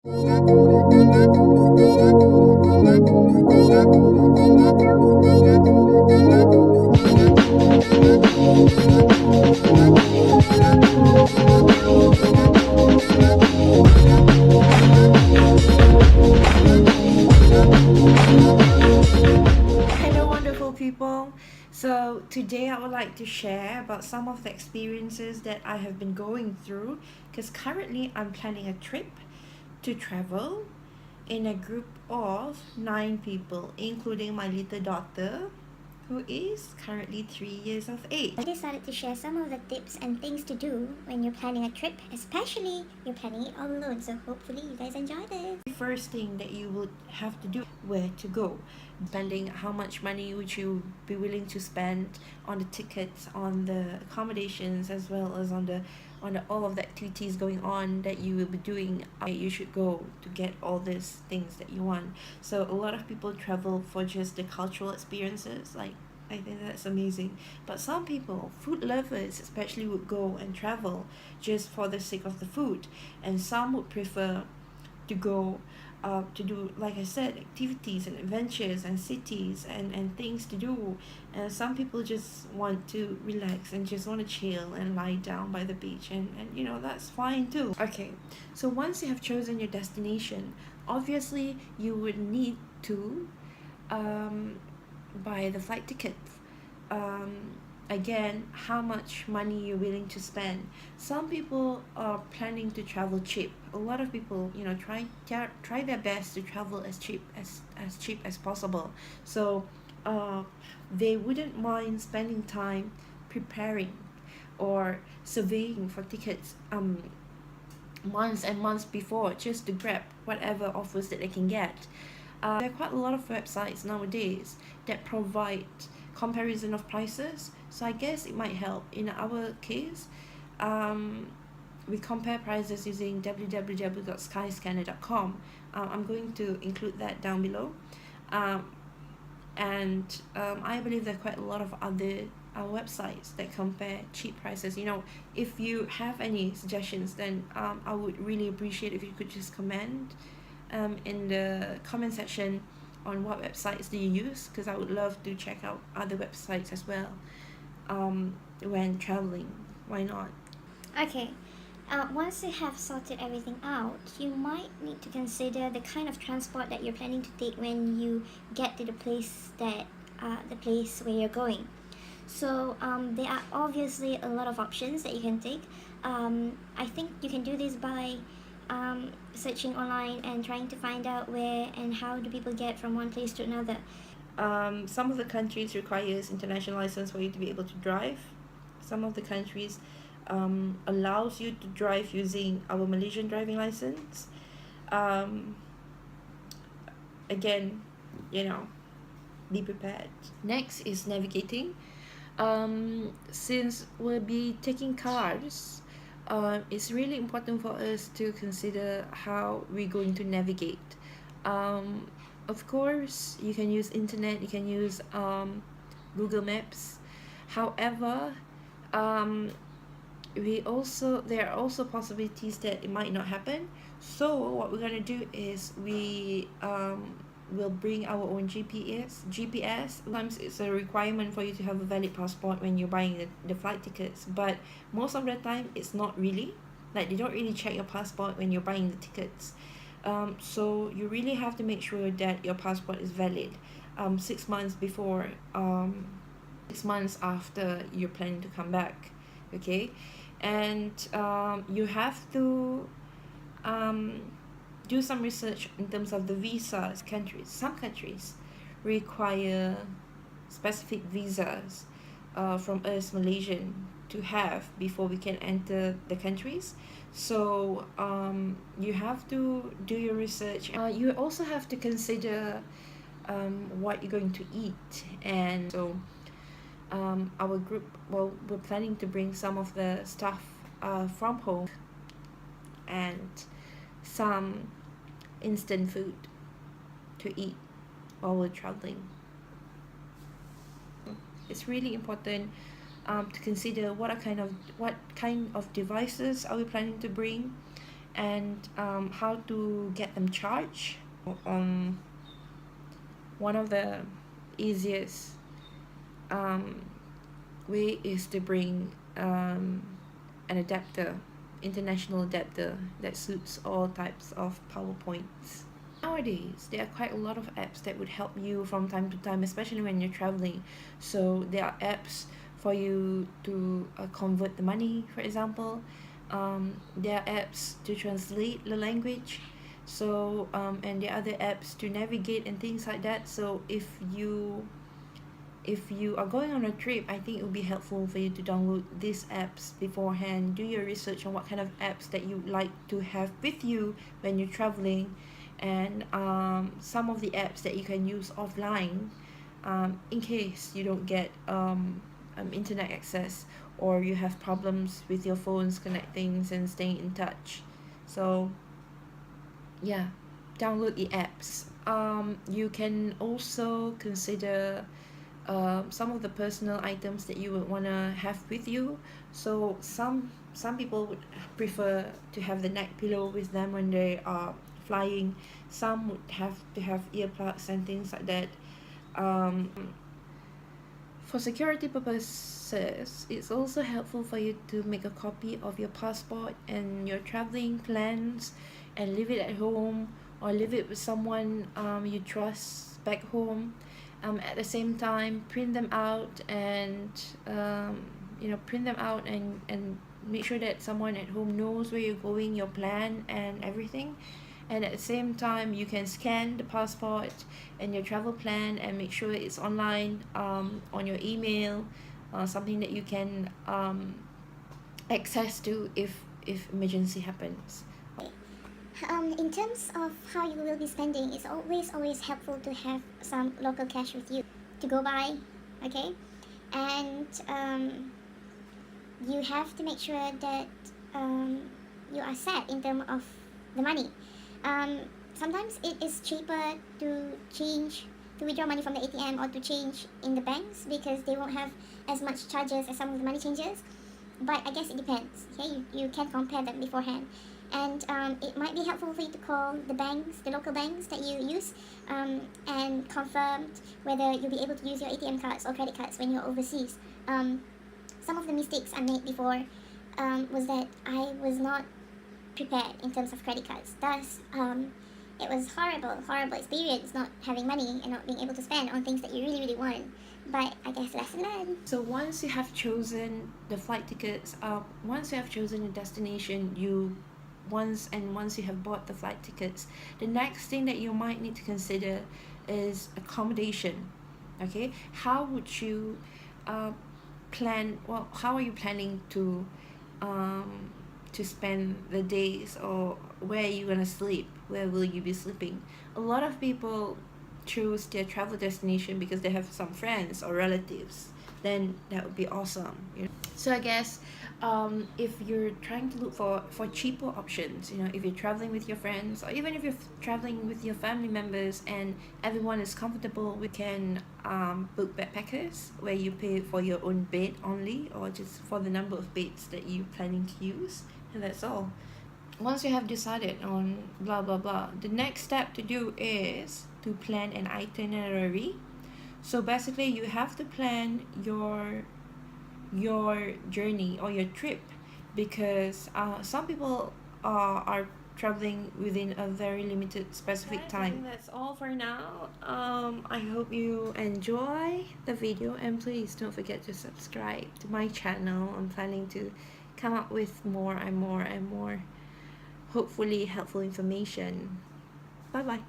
Hello, wonderful people. So, today I would like to share about some of the experiences that I have been going through because currently I'm planning a trip to travel in a group of 9 people, including my little daughter, who is currently 3 years of age. I decided to share some of the tips and things to do when you're planning a trip, especially you're planning it all alone. So hopefully you guys enjoy this. The first thing that you would have to do where to go, depending how much money would you be willing to spend on the tickets, on the accommodations, as well as on the all of the activities going on that you will be doing. You should go to get all these things that you want. So a lot of people travel for just the cultural experiences, like I think that's amazing. But some people, food lovers especially, would go and travel just for the sake of the food, and some would prefer to go to do, like I said, activities and adventures and cities and things to do. And some people just want to relax and just want to chill and lie down by the beach, and that's fine too. Okay, so once you have chosen your destination, obviously you would need to buy the flight tickets. Again, how much money you're willing to spend. Some people are planning to travel cheap. A lot of people, try their best to travel as cheap as possible. So they wouldn't mind spending time preparing or surveying for tickets months and months before, just to grab whatever offers that they can get. There are quite a lot of websites nowadays that provide comparison of prices, so I guess it might help. In our case, we compare prices using www.skyscanner.com. I'm going to include that down below, and I believe there are quite a lot of other websites that compare cheap prices. If you have any suggestions, then I would really appreciate if you could just comment in the comment section on what websites do you use, because I would love to check out other websites as well when traveling. Why not? Okay, once you have sorted everything out, you might need to consider the kind of transport that you're planning to take when you get to the place where you're going. So there are obviously a lot of options that you can take. I think you can do this by searching online and trying to find out where and how do people get from one place to another. Some of the countries requires international license for you to be able to drive. Some of the countries allows you to drive using our Malaysian driving license. Again, be prepared. Next is navigating. Since we'll be taking cars, it's really important for us to consider how we're going to navigate. Of course, you can use internet, you can use Google Maps. However, there are also possibilities that it might not happen. So what we're gonna do is we will bring our own GPS. Sometimes it's a requirement for you to have a valid passport when you're buying the flight tickets, but most of the time it's not really. Like, they don't really check your passport when you're buying the tickets. So you really have to make sure that your passport is valid 6 months before, 6 months after you're planning to come back. Okay, and you have to do some research in terms of the visas. Some countries require specific visas from us Malaysian to have before we can enter the countries. So you have to do your research. You also have to consider what you're going to eat. And so our group, well, we're planning to bring some of the stuff from home and some instant food to eat while we're traveling. It's really important to consider what kind of devices are we planning to bring, and how to get them charged. One of the easiest um, way is to bring an adapter, international adapter that suits all types of PowerPoints. Nowadays, there are quite a lot of apps that would help you from time to time, especially when you're traveling. So there are apps for you to convert the money, for example. There are apps to translate the language. So and there are other apps to navigate and things like that. So if you are going on a trip, I think it would be helpful for you to download these apps beforehand. Do your research on what kind of apps that you like to have with you when you're traveling, and some of the apps that you can use offline in case you don't get internet access, or you have problems with your phones connecting and staying in touch. So yeah, download the apps. You can also consider some of the personal items that you would want to have with you. So some people would prefer to have the neck pillow with them when they are flying. Some would have to have earplugs and things like that. For security purposes, it's also helpful for you to make a copy of your passport and your traveling plans and leave it at home, or leave it with someone you trust back home. At the same time, print them out and print them out and make sure that someone at home knows where you're going, your plan and everything. And at the same time, you can scan the passport and your travel plan and make sure it's online on your email, something that you can access to if emergency happens. In terms of how you will be spending, it's always helpful to have some local cash with you to go by, okay? And you have to make sure that you are set in terms of the money. Sometimes it is cheaper to withdraw money from the ATM or to change in the banks, because they won't have as much charges as some of the money changers. But I guess it depends, okay? You can compare them beforehand. And it might be helpful for you to call the banks, the local banks that you use, and confirm whether you'll be able to use your ATM cards or credit cards when you're overseas. Some of the mistakes I made before was that I was not prepared in terms of credit cards. Thus, it was horrible experience not having money and not being able to spend on things that you really want. But I guess lesson learned. So once you have chosen the flight tickets, once you have chosen a destination, once you have bought the flight tickets, the next thing that you might need to consider is accommodation. Okay, how would you plan? Well, how are you planning to spend the days, or where are you gonna sleep? Where will you be sleeping? A lot of people choose their travel destination because they have some friends or relatives. Then that would be awesome, you know. So I guess if you're trying to look for cheaper options, if you're traveling with your friends, or even if you're traveling with your family members and everyone is comfortable, we can book backpackers where you pay for your own bed only, or just for the number of beds that you're planning to use, and that's all. Once you have decided on blah blah blah, the next step to do is to plan an itinerary. So basically, you have to plan your journey or your trip, because some people are traveling within a very limited specific time. I think that's all for now. I hope you enjoy the video, and please don't forget to subscribe to my channel. I'm planning to come up with more and more hopefully helpful information. Bye bye.